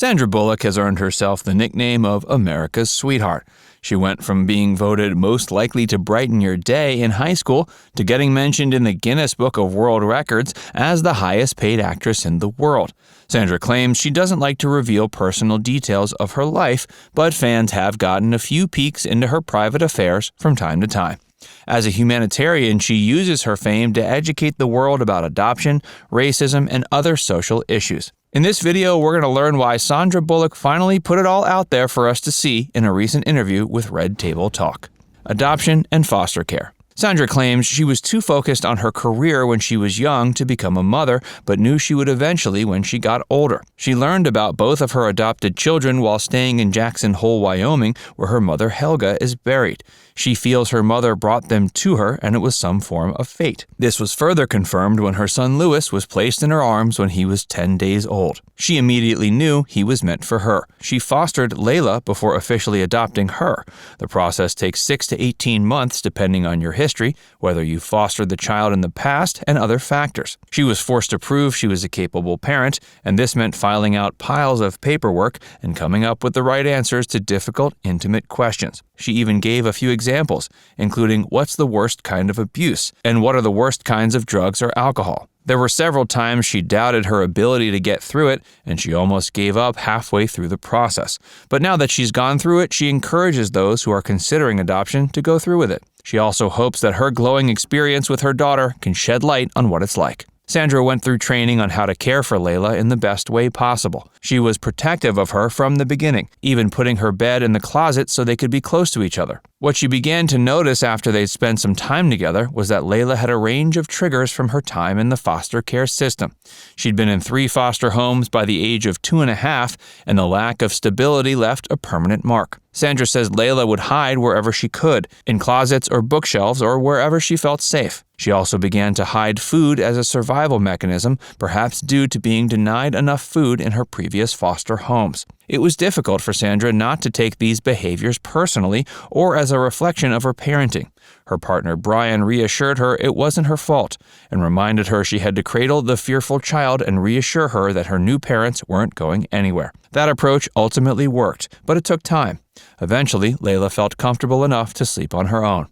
Sandra Bullock has earned herself the nickname of America's Sweetheart. She went from being voted most likely to brighten your day in high school to getting mentioned in the Guinness Book of World Records as the highest paid actress in the world. Sandra claims she doesn't like to reveal personal details of her life, but fans have gotten a few peeks into her private affairs from time to time. As a humanitarian, she uses her fame to educate the world about adoption, racism, and other social issues. In this video, we're going to learn why Sandra Bullock finally put it all out there for us to see in a recent interview with Red Table Talk. Adoption and foster care. Sandra claims she was too focused on her career when she was young to become a mother, but knew she would eventually when she got older. She learned about both of her adopted children while staying in Jackson Hole, Wyoming, where her mother Helga is buried. She feels her mother brought them to her and it was some form of fate. This was further confirmed when her son Louis was placed in her arms when he was 10 days old. She immediately knew he was meant for her. She fostered Layla before officially adopting her. The process takes 6 to 18 months depending on your history, whether you fostered the child in the past, and other factors. She was forced to prove she was a capable parent, and this meant filing out piles of paperwork and coming up with the right answers to difficult, intimate questions. She even gave a few examples, including what's the worst kind of abuse, and what are the worst kinds of drugs or alcohol. There were several times she doubted her ability to get through it, and she almost gave up halfway through the process. But now that she's gone through it, she encourages those who are considering adoption to go through with it. She also hopes that her glowing experience with her daughter can shed light on what it's like. Sandra went through training on how to care for Layla in the best way possible. She was protective of her from the beginning, even putting her bed in the closet so they could be close to each other. What she began to notice after they'd spent some time together was that Layla had a range of triggers from her time in the foster care system. She'd been in 3 foster homes by the age of 2.5, and the lack of stability left a permanent mark. Sandra says Layla would hide wherever she could, in closets or bookshelves or wherever she felt safe. She also began to hide food as a survival mechanism, perhaps due to being denied enough food in her previous foster homes. It was difficult for Sandra not to take these behaviors personally or as a reflection of her parenting. Her partner Brian reassured her it wasn't her fault and reminded her she had to cradle the fearful child and reassure her that her new parents weren't going anywhere. That approach ultimately worked, but it took time. Eventually, Layla felt comfortable enough to sleep on her own.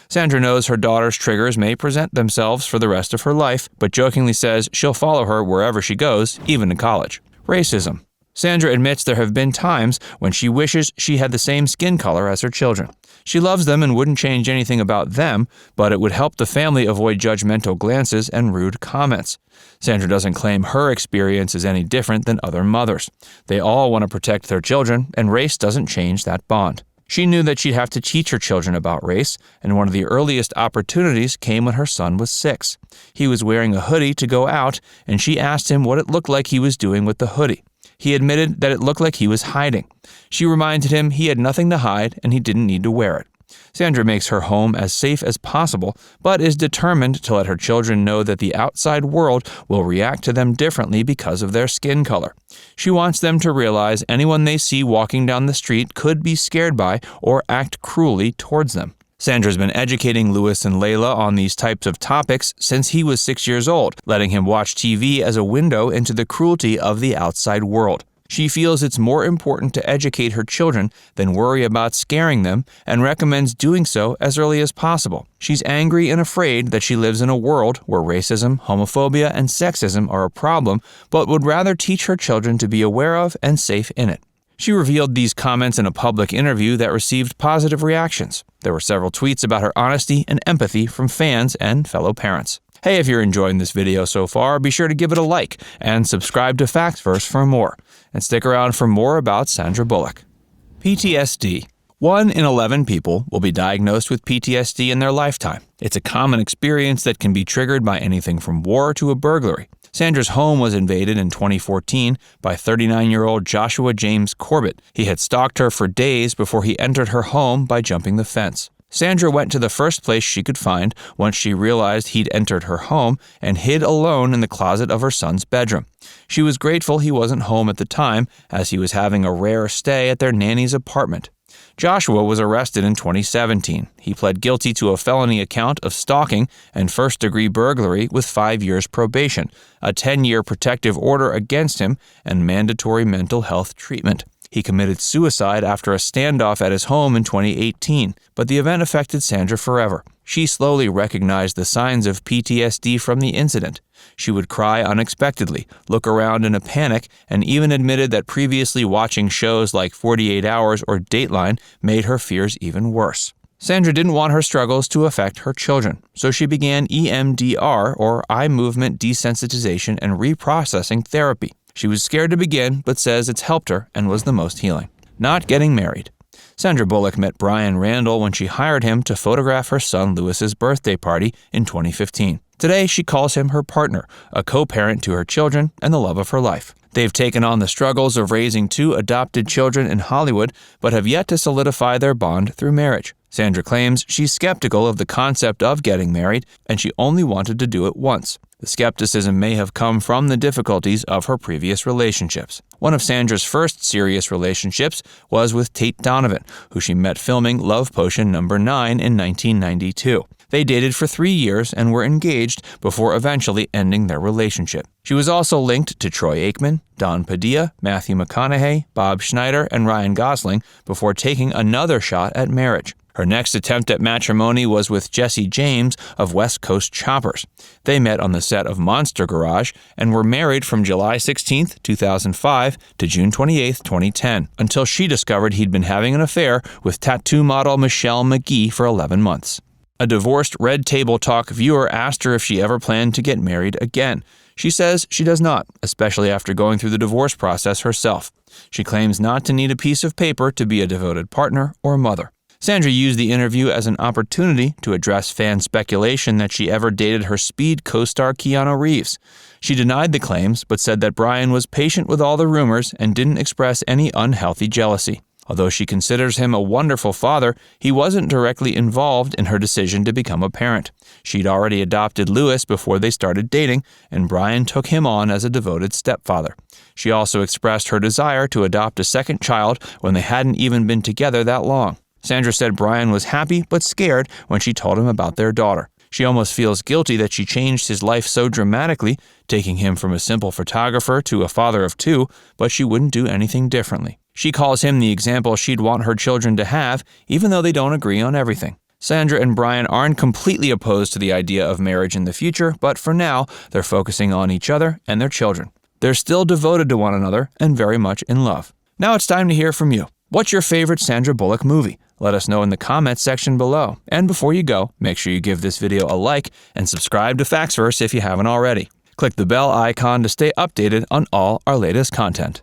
Sandra knows her daughter's triggers may present themselves for the rest of her life, but jokingly says she'll follow her wherever she goes, even to college. Racism. Sandra admits there have been times when she wishes she had the same skin color as her children. She loves them and wouldn't change anything about them, but it would help the family avoid judgmental glances and rude comments. Sandra doesn't claim her experience is any different than other mothers. They all want to protect their children, and race doesn't change that bond. She knew that she'd have to teach her children about race, and one of the earliest opportunities came when her son was 6. He was wearing a hoodie to go out, and she asked him what it looked like he was doing with the hoodie. He admitted that it looked like he was hiding. She reminded him he had nothing to hide and he didn't need to wear it. Sandra makes her home as safe as possible, but is determined to let her children know that the outside world will react to them differently because of their skin color. She wants them to realize anyone they see walking down the street could be scared by or act cruelly towards them. Sandra's been educating Louis and Layla on these types of topics since he was 6 years old, letting him watch TV as a window into the cruelty of the outside world. She feels it's more important to educate her children than worry about scaring them and recommends doing so as early as possible. She's angry and afraid that she lives in a world where racism, homophobia, and sexism are a problem, but would rather teach her children to be aware of and safe in it. She revealed these comments in a public interview that received positive reactions. There were several tweets about her honesty and empathy from fans and fellow parents. Hey, if you're enjoying this video so far, be sure to give it a like and subscribe to Factverse for more. And stick around for more about Sandra Bullock. PTSD. 1 in 11 people will be diagnosed with PTSD in their lifetime. It's a common experience that can be triggered by anything from war to a burglary. Sandra's home was invaded in 2014 by 39-year-old Joshua James Corbett. He had stalked her for days before he entered her home by jumping the fence. Sandra went to the first place she could find once she realized he'd entered her home and hid alone in the closet of her son's bedroom. She was grateful he wasn't home at the time, as he was having a rare stay at their nanny's apartment. Joshua was arrested in 2017. He pled guilty to a felony account of stalking and first-degree burglary with 5 years probation, a 10-year protective order against him, and mandatory mental health treatment. He committed suicide after a standoff at his home in 2018, but the event affected Sandra forever. She slowly recognized the signs of PTSD from the incident. She would cry unexpectedly, look around in a panic, and even admitted that previously watching shows like 48 Hours or Dateline made her fears even worse. Sandra didn't want her struggles to affect her children, so she began EMDR, or eye movement desensitization and reprocessing therapy. She was scared to begin, but says it's helped her and was the most healing. Not getting married. Sandra Bullock met Brian Randall when she hired him to photograph her son Lewis's birthday party in 2015. Today, she calls him her partner, a co-parent to her children, and the love of her life. They've taken on the struggles of raising 2 adopted children in Hollywood, but have yet to solidify their bond through marriage. Sandra claims she's skeptical of the concept of getting married, and she only wanted to do it once. The skepticism may have come from the difficulties of her previous relationships. One of Sandra's first serious relationships was with Tate Donovan, who she met filming Love Potion No. 9 in 1992. They dated for 3 years and were engaged before eventually ending their relationship. She was also linked to Troy Aikman, Don Padilla, Matthew McConaughey, Bob Schneider, and Ryan Gosling before taking another shot at marriage. Her next attempt at matrimony was with Jesse James of West Coast Choppers. They met on the set of Monster Garage and were married from July 16, 2005 to June 28, 2010, until she discovered he'd been having an affair with tattoo model Michelle McGee for 11 months. A divorced Red Table Talk viewer asked her if she ever planned to get married again. She says she does not, especially after going through the divorce process herself. She claims not to need a piece of paper to be a devoted partner or mother. Sandra used the interview as an opportunity to address fan speculation that she ever dated her Speed co-star Keanu Reeves. She denied the claims, but said that Brian was patient with all the rumors and didn't express any unhealthy jealousy. Although she considers him a wonderful father, he wasn't directly involved in her decision to become a parent. She'd already adopted Lewis before they started dating, and Brian took him on as a devoted stepfather. She also expressed her desire to adopt a second child when they hadn't even been together that long. Sandra said Brian was happy but scared when she told him about their daughter. She almost feels guilty that she changed his life so dramatically, taking him from a simple photographer to a father of 2, but she wouldn't do anything differently. She calls him the example she'd want her children to have, even though they don't agree on everything. Sandra and Brian aren't completely opposed to the idea of marriage in the future, but for now, they're focusing on each other and their children. They're still devoted to one another and very much in love. Now it's time to hear from you. What's your favorite Sandra Bullock movie? Let us know in the comments section below. And before you go, make sure you give this video a like and subscribe to Factsverse if you haven't already. Click the bell icon to stay updated on all our latest content.